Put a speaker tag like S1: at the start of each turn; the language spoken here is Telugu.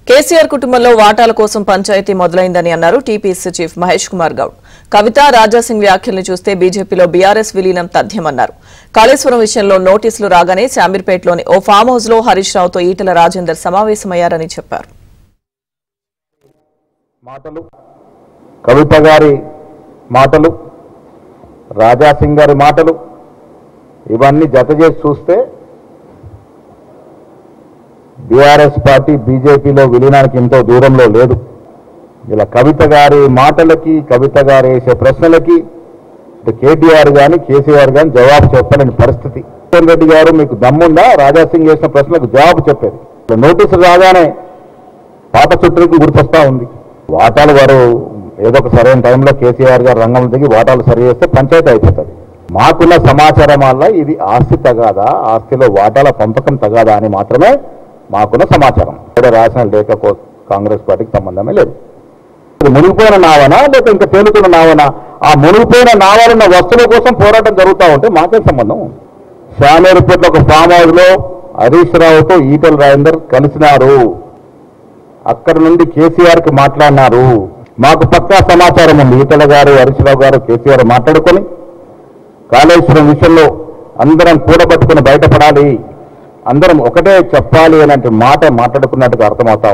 S1: కేసీఆర్ కుటుంబంలో వాటాల కోసం పంచాయతీ మొదలైందని అన్నారు టీపీసీ చీఫ్ మహేష్ కుమార్ గౌడ్. కవిత రాజాసింగ్ వ్యాఖ్యల్ని చూస్తే బీజేపీలో బీఆర్ఎస్ విలీనం తథ్యమన్నారు. కాళేశ్వరం విషయంలో నోటీసులు రాగానే శామీర్పేటలోని ఓ ఫామ్ హౌస్ లో హరీష్ రావుతో ఈటెల రాజేందర్ సమావేశమయ్యారని చెప్పారు.
S2: కవిత గారి మాటలు, రాజాసింగ్ గారి మాటలు ఇవన్నీ జత చేసి చూస్తే బీఆర్ఎస్ పార్టీ బీజేపీలో విలీనానికి ఎంతో దూరంలో లేదు. ఇలా కవిత గారి మాటలకి, కవిత గారు వేసే ప్రశ్నలకి కేటీఆర్ కానీ కేసీఆర్ కానీ జవాబు చెప్పలేని పరిస్థితి. కిషన్ రెడ్డి గారు మీకు దమ్ముందా రాజాసింగ్ చేసిన ప్రశ్నలకు జవాబు చెప్పేది? నోటీసులు రాగానే పాత చుట్టూకి గుర్తొస్తా ఉంది. వాటాలు వారు ఏదో ఒక సరైన టైంలో కేసీఆర్ గారు రంగంలో దిగి వాటాలు సరి చేస్తే పంచాయతీ అయిపోతుంది. మాకున్న సమాచారం వల్ల ఇది ఆస్తి తగాదా, ఆస్తిలో వాటాల పంపకం తగాదా అని మాత్రమే మాకున్న సమాచారం. ఇక్కడ రాసిన లేఖకు కాంగ్రెస్ పార్టీకి సంబంధమే లేదు. మునిగిపోయిన నావనా లేక ఇంకా తేలుతున్న నావనా? ఆ మునిగిపోయిన నావాలున్న వస్తువుల కోసం పోరాటం జరుగుతూ ఉంటే మాకేం సంబంధం? శామీర్పేటలో ఒక ఫామ్ హౌస్ లో హరీష్ రావుతో ఈటెల రాజేందర్ కలిసినారు. అక్కడి నుండి కేసీఆర్ కి మాట్లాడినారు. మాకు పక్కా సమాచారం ఉంది. ఈటెల గారు, హరీష్ రావు గారు, కేసీఆర్ మాట్లాడుకొని కాళేశ్వరం విషయంలో అందరం కూడబట్టుకుని బయటపడాలి, అందరం ఒకటే చెప్పాలి అలాంటి మాట మాట్లాడుకున్నట్టుగా అర్థమవుతా ఉంది.